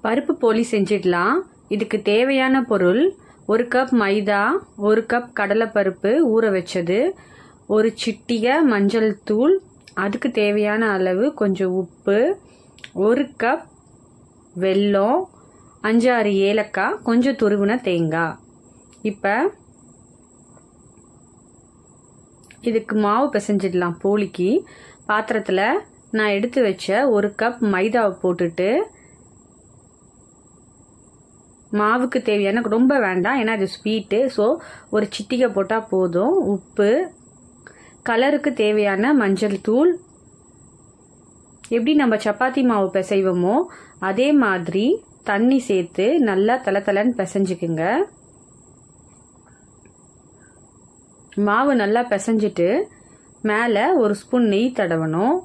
பருப்பு போலி செஞ்சிடலாம். இதுக்கு தேவையான பொருள் 1 கப் மைதா, 1 கப் கடலைப்பருப்பு ஊற வச்சது, ஒரு சிட்டிகை மஞ்சள் தூள், அதுக்கு தேவையான அளவு கொஞ்சம் உப்பு, 1 கப் வெல்லம், 5-6 ஏலக்காய், கொஞ்சம் துருவின தேங்காய். இப்போ இதுக்கு மாவு பிசைஞ்சிடலாம். போலிக்கு பாத்திரத்தில் நான் எடுத்து வச்ச 1 கப் மைதாவை போட்டுட்டு, மாவுக்கு தேவையான ரொம்ப வேண்டாம் ஏன்னா இது ஸ்வீட்டு, ஸோ ஒரு சிட்டிகை போட்டால் போதும். உப்பு, கலருக்கு தேவையான மஞ்சள் தூள், எப்படி நம்ம சப்பாத்தி மாவு பிசைவோமோ அதே மாதிரி தண்ணி சேர்த்து நல்லா தளன்னு பிசைஞ்சுக்குங்க. மாவு நல்லா பிசைஞ்சிட்டு மேலே 1 ஸ்பூன் நெய் தடவணும்.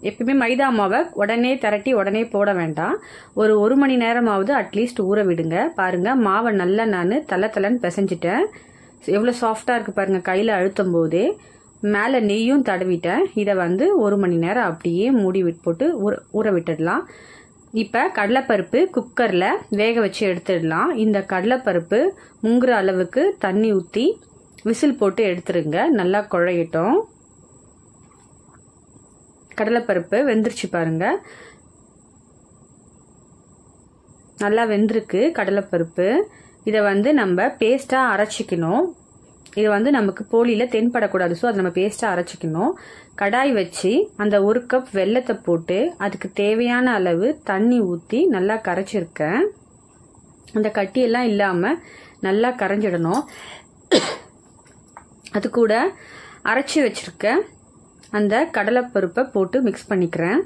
எப்பவுமே மைதா மாவை உடனே திரட்டி உடனே போட வேண்டாம். ஒரு மணி நேரமாவது அட்லீஸ்ட் ஊற விடுங்க. பாருங்க மாவை நல்லா நான் தளன்னு பிசைஞ்சிட்டேன். எவ்வளோ சாஃப்டாக இருக்குது பாருங்க. கையில் அழுத்தும் போதே மேலே நெய்யும் தடவிட்டேன். இதை 1 மணி நேரம் அப்படியே மூடி போட்டு ஊற விட்டுடலாம். இப்போ கடலைப்பருப்பு குக்கரில் வேக வச்சு எடுத்துடலாம். இந்த கடலைப்பருப்பு முங்குற அளவுக்கு தண்ணி ஊற்றி விசில் போட்டு எடுத்துருங்க. நல்லா குழையட்டும். கடலைப்பருப்பு வெந்துருச்சு பாருங்க. நல்லா வெந்திருக்கு கடலைப்பருப்பு. இதை நம்ம பேஸ்ட்டாக அரைச்சிக்கணும். இது நமக்கு போலியில் தென்படக்கூடாது, ஸோ அதை நம்ம பேஸ்ட்டாக அரைச்சிக்கணும். கடாய் வச்சு அந்த 1 கப் வெல்லத்தை போட்டு அதுக்கு தேவையான அளவு தண்ணி ஊற்றி நல்லா கரைச்சிருக்கேன். அந்த கட்டியெல்லாம் இல்லாமல் நல்லா கரைஞ்சிடணும். அது கூட அரைச்சி வச்சிருக்க அந்த கடலைப்பருப்பை போட்டு மிக்ஸ் பண்ணிக்கிறேன்.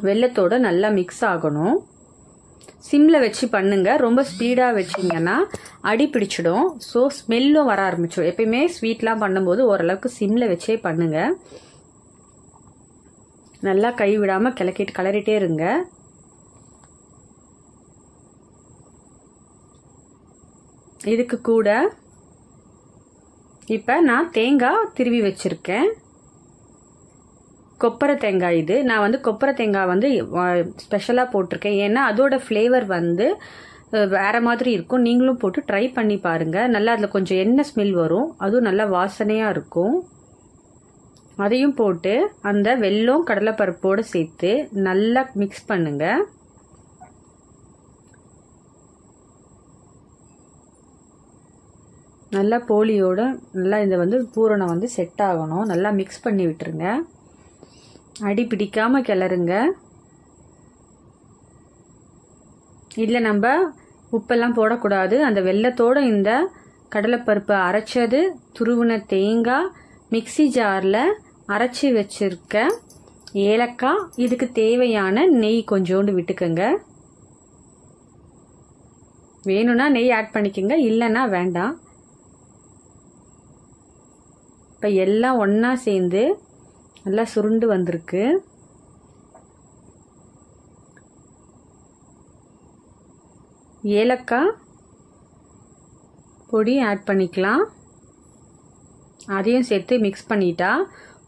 வெல்லத்தோட நல்லா மிக்ஸ் ஆகணும். சிம்மில் வச்சு பண்ணுங்க. ரொம்ப ஸ்பீடாக வச்சிங்கன்னா அடி பிடிச்சிடும். ஸோ ஸ்மெல்லும் வர ஆரம்பிச்சிடும். எப்பயுமே ஸ்வீட்லாம் பண்ணும்போது ஓரளவுக்கு சிம்மில் வச்சே பண்ணுங்க. நல்லா கை விடாமல் கிளறிட்டே இருங்க. இதுக்கு கூட இப்போ நான் தேங்காய் திருவி வச்சிருக்கேன். கொப்பரை தேங்காய் இது. நான் கொப்பரை தேங்காய் ஸ்பெஷலாக போட்டிருக்கேன். ஏன்னா அதோட ஃப்ளேவர் வேற மாதிரி இருக்கும். நீங்களும் போட்டு ட்ரை பண்ணி பாருங்க. நல்லா அதில் கொஞ்சம் எண்ணெய் ஸ்மெல் வரும். அதுவும் நல்லா வாசனையாக இருக்கும். அதையும் போட்டு அந்த வெல்லம் கடலைப்பருப்போடு சேர்த்து நல்லா மிக்ஸ் பண்ணுங்க. நல்லா போலியோட நல்லா இந்த பூரணம் செட் ஆகணும். நல்லா மிக்ஸ் பண்ணி விட்டுருங்க. அடி பிடிக்காம கிளறுங்க. இதில் நம்ம உப்பெல்லாம் போடக்கூடாது. அந்த வெல்லத்தோட இந்த கடலைப்பருப்பை அரைச்சது, துருவின தேங்காய், மிக்ஸி ஜாரில் அரைச்சி வச்சிருக்க ஏலக்காய், இதுக்கு தேவையான நெய் கொஞ்சோண்டு விட்டுக்கங்க. வேணும்னா நெய் ஆட் பண்ணிக்கோங்க, இல்லைன்னா வேண்டாம். இப்போ எல்லாம் ஒன்றா சேர்ந்து நல்லா சுருண்டு வந்திருக்கு. ஏலக்காய் பொடி ஆட் பண்ணிக்கலாம். அதையும் சேர்த்து மிக்ஸ் பண்ணிட்டா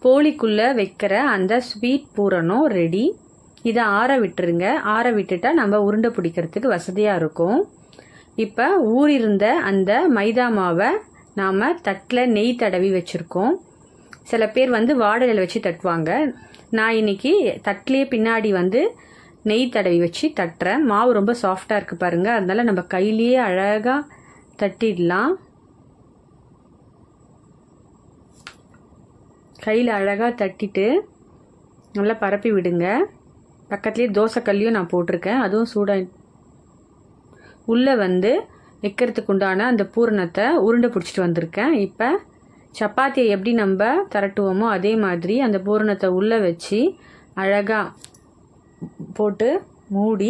போலிக்குள்ளே வைக்கிற அந்த ஸ்வீட் பூரணம் ரெடி. இதை ஆற விட்டுருங்க. ஆற விட்டுட்டா நம்ம உருண்டை பிடிக்கிறதுக்கு வசதியாக இருக்கும். இப்போ ஊறிருந்த அந்த மைதா மாவை நாம் தட்டில் நெய் தடவி வச்சுருக்கோம். சில பேர் வாழை இலை வச்சு தட்டுவாங்க. நான் இன்னைக்கு தட்டிலே பின்னாடி நெய் தடவி வச்சு தட்டுறேன். மாவு ரொம்ப சாஃப்டாக இருக்குது பாருங்கள். அதனால நம்ம கையிலேயே அழகாக தட்டிடலாம். கையில் அழகாக தட்டிட்டு நல்லா பரப்பி விடுங்க. பக்கத்துலேயே தோசைக்கல்லையும் நான் போட்டிருக்கேன். அதுவும் சூடாக உள்ளே வைக்கிறதுக்கு உண்டான அந்த பூரணத்தை உருண்டை பிடிச்சிட்டு வந்திருக்கேன். இப்போ சப்பாத்தியை எப்படி நம்ம திரட்டுவோமோ அதே மாதிரி அந்த பூரணத்தை உள்ளே வச்சு அழகாக போட்டு மூடி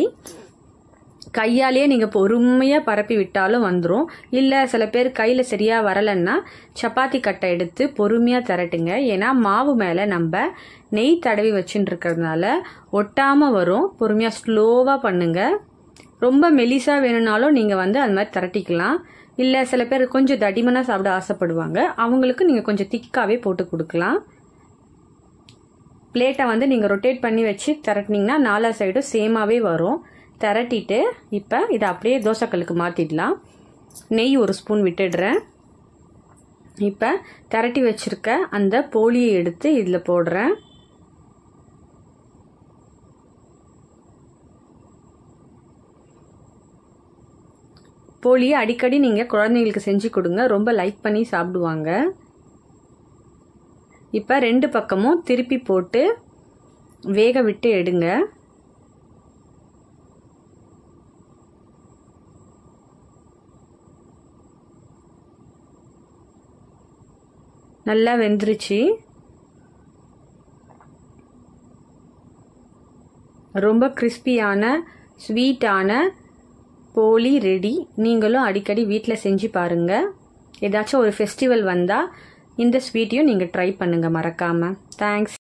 கையாலேயே நீங்கள் பொறுமையாக பரப்பி விட்டாலும் வந்துடும். இல்லை சில பேர் கையில் சரியாக வரலைன்னா சப்பாத்தி கட்டை எடுத்து பொறுமையாக திரட்டுங்க. ஏன்னா மாவு மேலே நம்ம நெய் தடவி வச்சுட்டு இருக்கிறதுனால ஒட்டாமல் வரும். பொறுமையாக ஸ்லோவாக பண்ணுங்கள். ரொம்ப மெலிசாக வேணும்னாலும் நீங்கள் அது மாதிரி திரட்டிக்கலாம். இல்லை சில பேர் கொஞ்சம் தடிமனாக சாப்பிட ஆசைப்படுவாங்க. அவங்களுக்கு நீங்கள் கொஞ்சம் திக்காகவே போட்டு கொடுக்கலாம். பிளேட்டை வந்து நீங்கள் ரொட்டேட் பண்ணி வச்சு திரட்டினீங்கன்னா 4 சைடும் சேமாகவே வரும். திரட்டிட்டு இப்போ இதை அப்படியே தோசைக்கல்லுக்கு மாற்றிடலாம். நெய் 1 ஸ்பூன் விட்டுடுறேன். இப்போ திரட்டி வச்சுருக்க அந்த போலியை எடுத்து இதில் போடுறேன். போலியை அடிக்கடி நீங்கள் குழந்தைங்களுக்கு செஞ்சு கொடுங்க, ரொம்ப லைக் பண்ணி சாப்பிடுவாங்க. இப்போ 2 பக்கமும் திருப்பி போட்டு வேக விட்டு எடுங்க. நல்லா வெந்துருச்சு. ரொம்ப கிறிஸ்பியான ஸ்வீட்டான போலி ரெடி. நீங்களும் அடிக்கடி வீட்டில் செஞ்சு பாருங்கள். ஏதாச்சும் ஒரு ஃபெஸ்டிவல் வந்தால் இந்த ஸ்வீட்டையும் நீங்கள் ட்ரை பண்ணுங்கள் மறக்காமல். தேங்க்ஸ்.